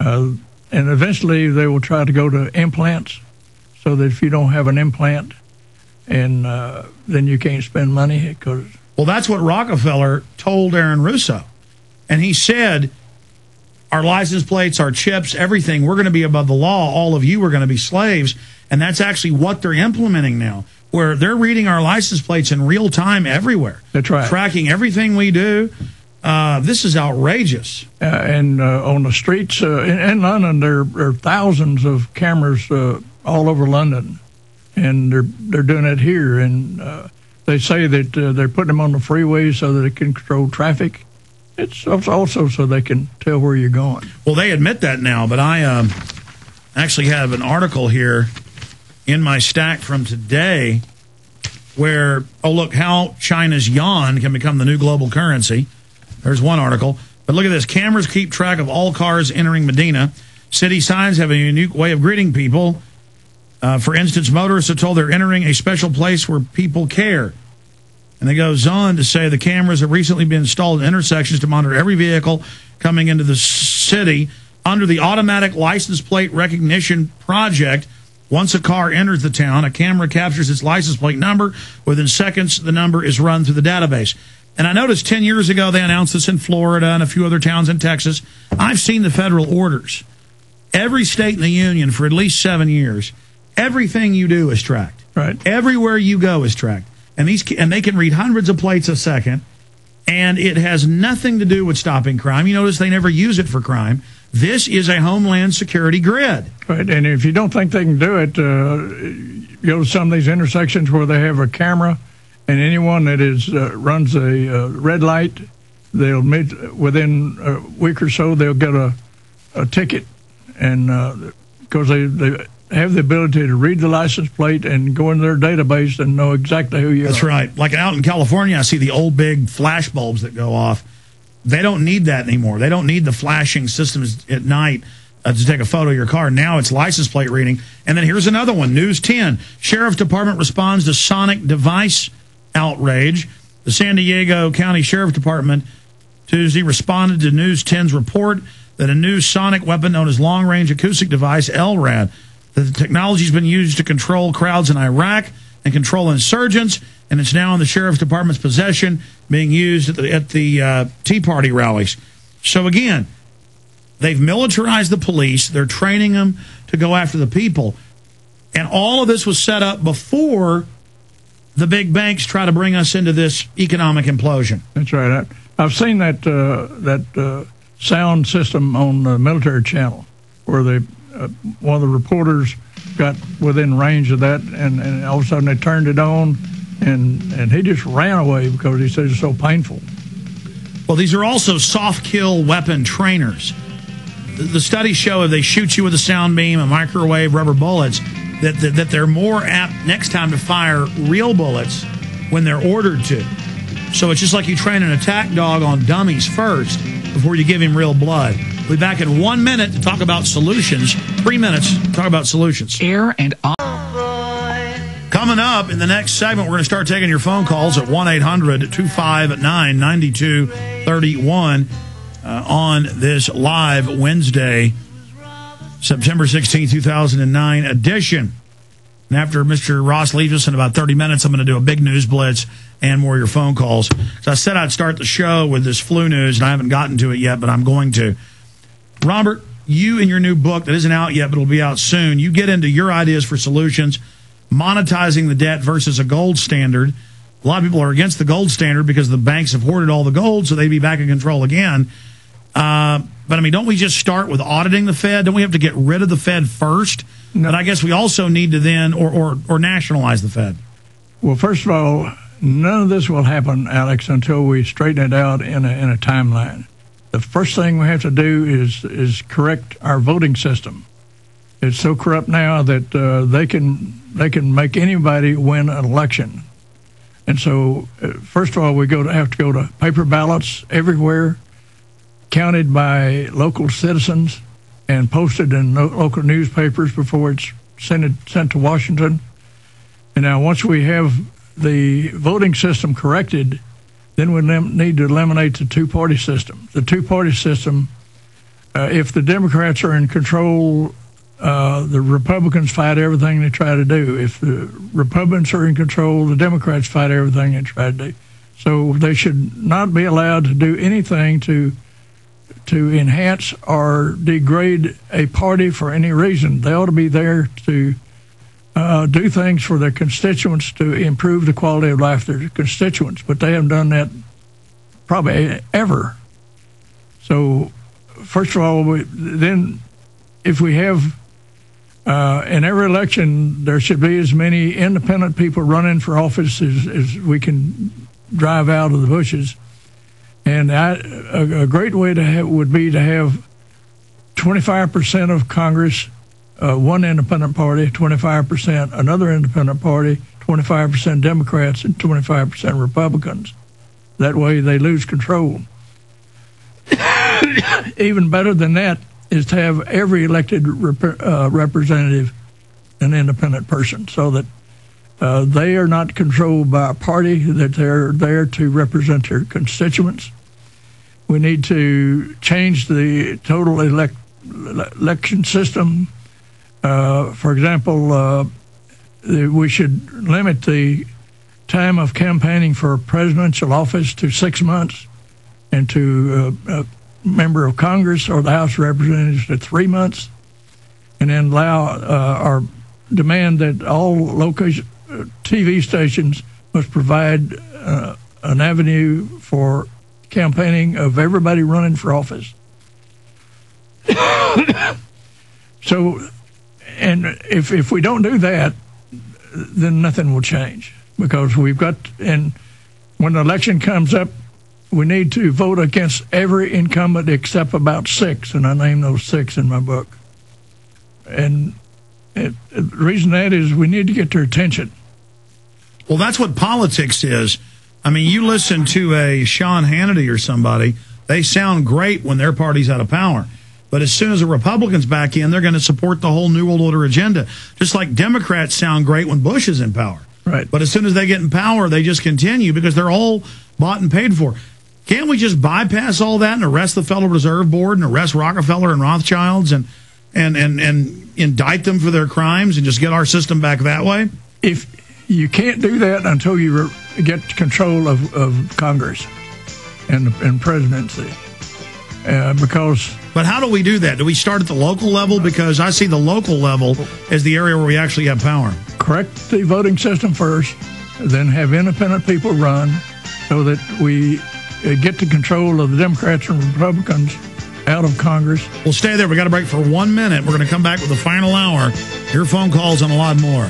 And eventually they will try to go to implants, so that if you don't have an implant, and then you can't spend money. Well, that's what Rockefeller told Aaron Russo. And he said, our license plates, our chips, everything, we're going to be above the law. All of you are going to be slaves. And that's actually what they're implementing now, where they're reading our license plates in real time everywhere. That's right. Tracking everything we do. This is outrageous. And on the streets in London, there are thousands of cameras all over London, and they're doing it here. And they say that they're putting them on the freeway so that it can control traffic. It's also so they can tell where you're going. Well, they admit that now, but I actually have an article here in my stack from today where, oh, look, how China's yuan can become the new global currency. There's one article. But look at this. Cameras keep track of all cars entering Medina. City signs have a unique way of greeting people. For instance, motorists are told they're entering a special place where people care. And it goes on to say the cameras have recently been installed in intersections to monitor every vehicle coming into the city under the automatic license plate recognition project. Once a car enters the town, a camera captures its license plate number. Within seconds, the number is run through the database. And I noticed 10 years ago they announced this in Florida and a few other towns in Texas. I've seen the federal orders. Every state in the union for at least 7 years, everything you do is tracked. Right. Everywhere you go is tracked. And they can read hundreds of plates a second, and it has nothing to do with stopping crime. You notice they never use it for crime. This is a Homeland Security grid. Right, and if you don't think they can do it, you go to some of these intersections where they have a camera, and anyone that runs a red light, they'll within a week or so they'll get a ticket, and because they have the ability to read the license plate and go into their database and know exactly who you are. That's right. Like out in California, I see the old big flash bulbs that go off. They don't need that anymore. They don't need the flashing systems at night to take a photo of your car. Now it's license plate reading. And then here's another one, News 10. Sheriff Department responds to sonic device outrage. The San Diego County Sheriff Department Tuesday responded to News 10's report that a new sonic weapon known as long-range acoustic device, LRAD, that the technology has been used to control crowds in Iraq and control insurgents, and it's now in the Sheriff's Department's possession, being used at the Tea Party rallies. So again, they've militarized the police. They're training them to go after the people. And all of this was set up before the big banks try to bring us into this economic implosion. That's right. I've seen that sound system on the military channel where one of the reporters got within range of that, and all of a sudden they turned it on, and he just ran away because he said it's so painful. Well, these are also soft kill weapon trainers. The studies show if they shoot you with a sound beam, a microwave, rubber bullets, that they're more apt next time to fire real bullets when they're ordered to. So it's just like you train an attack dog on dummies first before you give him real blood. We'll be back in 1 minute to talk about solutions. 3 minutes to talk about solutions. Air and on. Coming up in the next segment, we're going to start taking your phone calls at 1-800-259-9231 on this live Wednesday, September 16, 2009 edition. And after Mr. Ross leaves us in about 30 minutes, I'm going to do a big news blitz and more of your phone calls. So I said I'd start the show with this flu news, and I haven't gotten to it yet, but I'm going to. Robert, you in your new book that isn't out yet, but it'll be out soon, you get into your ideas for solutions, monetizing the debt versus a gold standard. A lot of people are against the gold standard because the banks have hoarded all the gold, so they'd be back in control again. But, I mean, don't we just start with auditing the Fed? Don't we have to get rid of the Fed first? No. But I guess we also need to then, or nationalize the Fed. Well, first of all, none of this will happen, Alex, until we straighten it out in a timeline. The first thing we have to do is correct our voting system. It's so corrupt now that they can make anybody win an election. And so, first of all, we have to go to paper ballots everywhere, counted by local citizens, and posted in local newspapers before it's sent to Washington. And now, once we have the voting system corrected, then we need to eliminate the two-party system. The two-party system if the Democrats are in control, the Republicans fight everything they try to do. If the Republicans are in control, the Democrats fight everything they try to do. So they should not be allowed to do anything to enhance or degrade a party for any reason. They ought to be there to do things for their constituents to improve the quality of life of their constituents, but they haven't done that probably ever. So, first of all, then if we have in every election, there should be as many independent people running for office as we can drive out of the bushes. And a great way to have would be to have 25% of Congress, one independent party, 25% another independent party, 25% Democrats, and 25% Republicans. That way they lose control. Even better than that is to have every elected representative an independent person, so that they are not controlled by a party, that they're there to represent their constituents. We need to change the total election system. For example, we should limit the time of campaigning for presidential office to 6 months, and to a member of Congress or the House of Representatives to 3 months, and then allow or demand that all local TV stations must provide an avenue for campaigning of everybody running for office. So, and if we don't do that, then nothing will change, because we've got, and when the election comes up, we need to vote against every incumbent except about 6, and I name those 6 in my book. And the reason that is we need to get their attention. Well, that's what politics is. I mean, you listen to a Sean Hannity or somebody, they sound great when their party's out of power. But as soon as the Republicans back in, they're going to support the whole New World Order agenda. Just like Democrats sound great when Bush is in power. Right. But as soon as they get in power, they just continue because they're all bought and paid for. Can't we just bypass all that and arrest the Federal Reserve Board and arrest Rockefeller and Rothschilds and indict them for their crimes and just get our system back that way? If you can't do that until you get control of Congress and presidency, because. But how do we do that? Do we start at the local level? Because I see the local level as the area where we actually have power. Correct the voting system first, then have independent people run, so that we get the control of the Democrats and Republicans out of Congress. We'll stay there. We got to break for 1 minute. We're going to come back with the final hour. Your phone calls and a lot more.